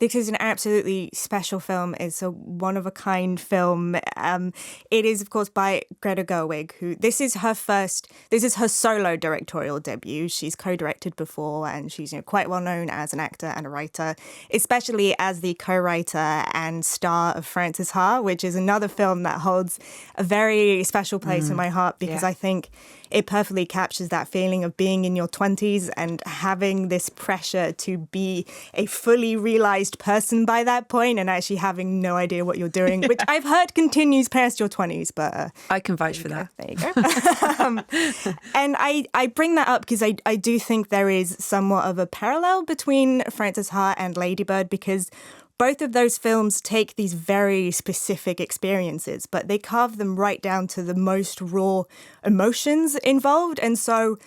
This is an absolutely special film. It's a one-of-a-kind film. It is, of course, by Greta Gerwig, who this is her solo directorial debut. She's co-directed before, and she's quite well known as an actor and a writer, especially as the co-writer and star of Frances Ha, which is another film that holds a very special place in my heart, because I think it perfectly captures that feeling of being in your 20s and having this pressure to be a fully realized person by that point and actually having no idea what you're doing, which I've heard continues past your 20s. But I can vouch for that. There you go. And I bring that up because I do think there is somewhat of a parallel between Frances Ha and Ladybird, because both of those films take these very specific experiences, but they carve them right down to the most raw emotions involved. And so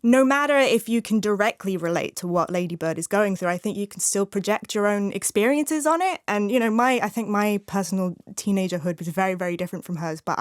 no matter if you can directly relate to what Ladybird is going through, I think you can still project your own experiences on it. And, I think my personal teenagerhood was very, very different from hers, but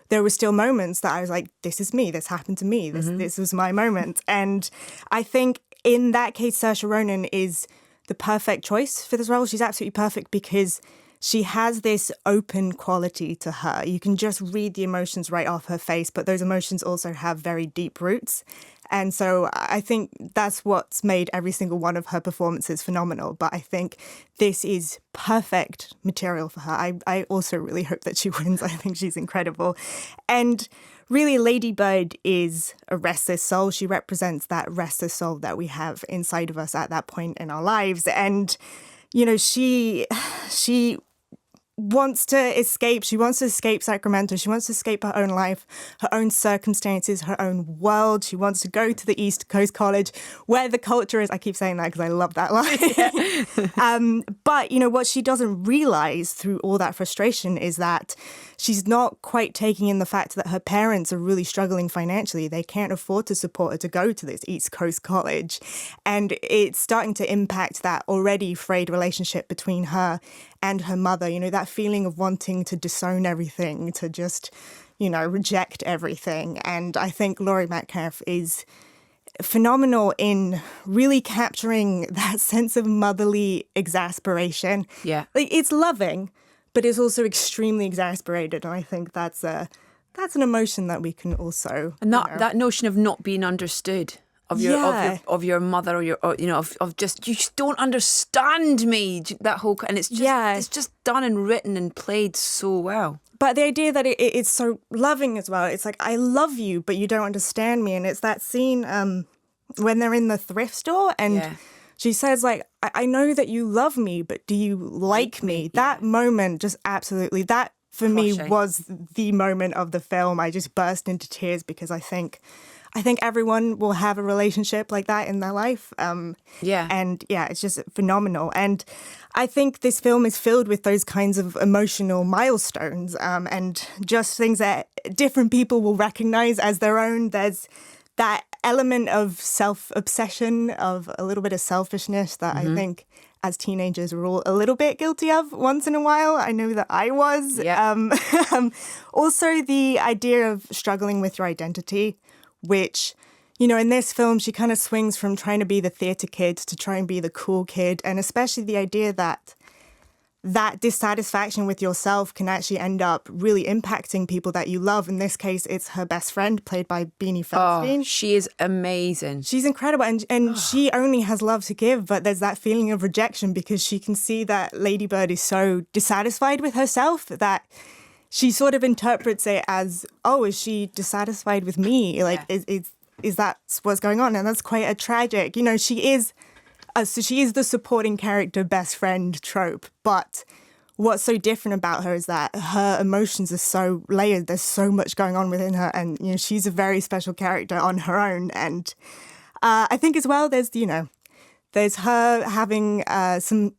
there were still moments that I was like, this is me, this happened to me, this was my moment. And I think in that case, Saoirse Ronan is the perfect choice for this role. She's absolutely perfect because she has this open quality to her. You can just read the emotions right off her face, but those emotions also have very deep roots. And so I think that's what's made every single one of her performances phenomenal. But I think this is perfect material for her. I also really hope that she wins. I think she's incredible. And really, Ladybird is a restless soul. She represents that restless soul that we have inside of us at that point in our lives. And, she wants to escape. She wants to escape Sacramento. She wants to escape her own life, her own circumstances, her own world. She wants to go to the East Coast College where the culture is. I keep saying that because I love that line. But, what she doesn't realize through all that frustration is that she's not quite taking in the fact that her parents are really struggling financially. They can't afford to support her to go to this East Coast College. And it's starting to impact that already frayed relationship between her and her mother. That feeling of wanting to disown everything, to just, reject everything. And I think Laurie Metcalf is phenomenal in really capturing that sense of motherly exasperation. Yeah. It's loving, but it's also extremely exasperated. And I think that's an emotion that we can also... And that notion of not being understood. Of your mother, of just, you just don't understand me. That whole, and it's just done and written and played so well. But the idea that it's so loving as well. It's like, I love you, but you don't understand me. And it's that scene when they're in the thrift store and she says, like, I know that you love me, but do you like me? Yeah. That moment just absolutely, that for me was the moment of the film. I just burst into tears because I think everyone will have a relationship like that in their life. And it's just phenomenal. And I think this film is filled with those kinds of emotional milestones and just things that different people will recognize as their own. There's that element of self-obsession, of a little bit of selfishness that I think as teenagers we're all a little bit guilty of once in a while. I know that I was. Yeah. Also, the idea of struggling with your identity, which, in this film, she kind of swings from trying to be the theatre kid to try and be the cool kid. And especially the idea that dissatisfaction with yourself can actually end up really impacting people that you love. In this case, it's her best friend, played by Beanie Feldstein. Oh, she is amazing. She's incredible. And she only has love to give, but there's that feeling of rejection because she can see that Ladybird is so dissatisfied with herself that she sort of interprets it as, oh, is she dissatisfied with me? Like, is that what's going on? And that's quite a tragic, she is the supporting character, best friend trope. But what's so different about her is that her emotions are so layered. There's so much going on within her. And, she's a very special character on her own. And I think as well, there's her having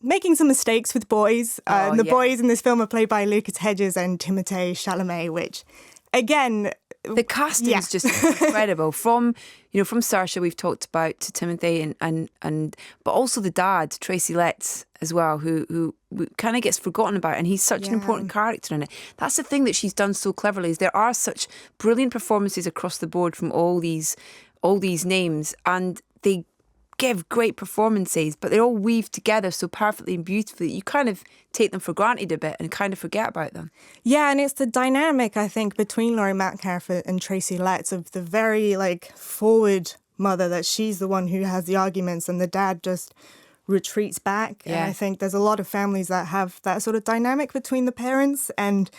making some mistakes with boys. The boys in this film are played by Lucas Hedges and Timothée Chalamet, which, again, the casting is just incredible. From Saoirse, we've talked about, to Timothée and but also the dad, Tracy Letts, as well, who kind of gets forgotten about, and he's such an important character in it. That's the thing that she's done so cleverly, is there are such brilliant performances across the board from all these names, and they give great performances, but they're all weaved together so perfectly and beautifully. You kind of take them for granted a bit and kind of forget about them. Yeah, and it's the dynamic, I think, between Laurie Metcalf and Tracy Letts of the very, like, forward mother, that she's the one who has the arguments and the dad just retreats back. Yeah. And I think there's a lot of families that have that sort of dynamic between the parents. And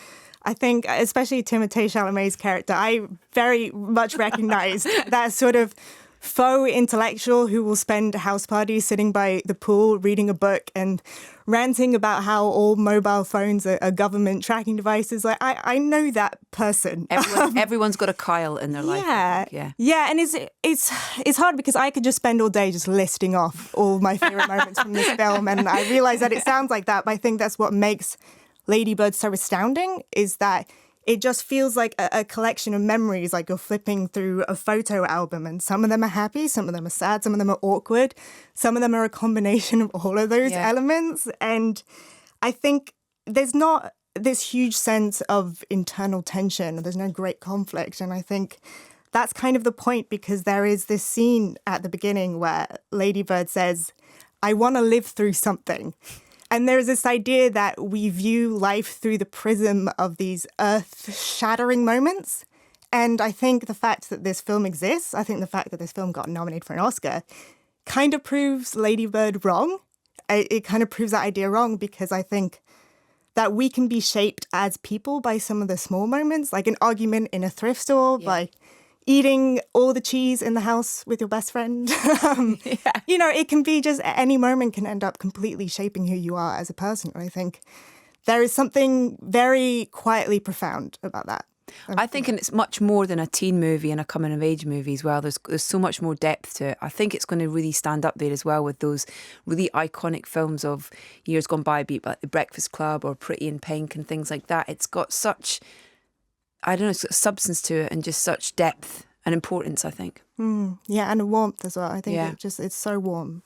I think, especially Timothée Chalamet's character, I very much recognized that sort of faux intellectual who will spend house parties sitting by the pool reading a book and ranting about how all mobile phones are government tracking devices. Like, I know that person. Everyone's got a Kyle in their life. Yeah, and it's hard because I could just spend all day just listing off all my favorite moments from this film, and I realize that it sounds like that, but I think that's what makes Ladybird so astounding, is that it just feels like a collection of memories, like you're flipping through a photo album, and some of them are happy, some of them are sad, some of them are awkward, some of them are a combination of all of those elements. And I think there's not this huge sense of internal tension, there's no great conflict. And I think that's kind of the point, because there is this scene at the beginning where Ladybird says, I want to live through something. And there's this idea that we view life through the prism of these earth-shattering moments. And I think the fact that this film exists, I think the fact that this film got nominated for an Oscar, kind of proves Ladybird wrong. It kind of proves that idea wrong, because I think that we can be shaped as people by some of the small moments, like an argument in a thrift store, by eating all the cheese in the house with your best friend. You know, it can be just any moment can end up completely shaping who you are as a person. And I think there is something very quietly profound about that. I think, and it's much more than a teen movie and a coming-of-age movie as well. There's so much more depth to it. I think it's going to really stand up there as well with those really iconic films of years gone by, be it like The Breakfast Club or Pretty in Pink and things like that. It's got such, I don't know, it's got substance to it and just such depth and importance, I think. Yeah, and a warmth as well. I think it's so warm.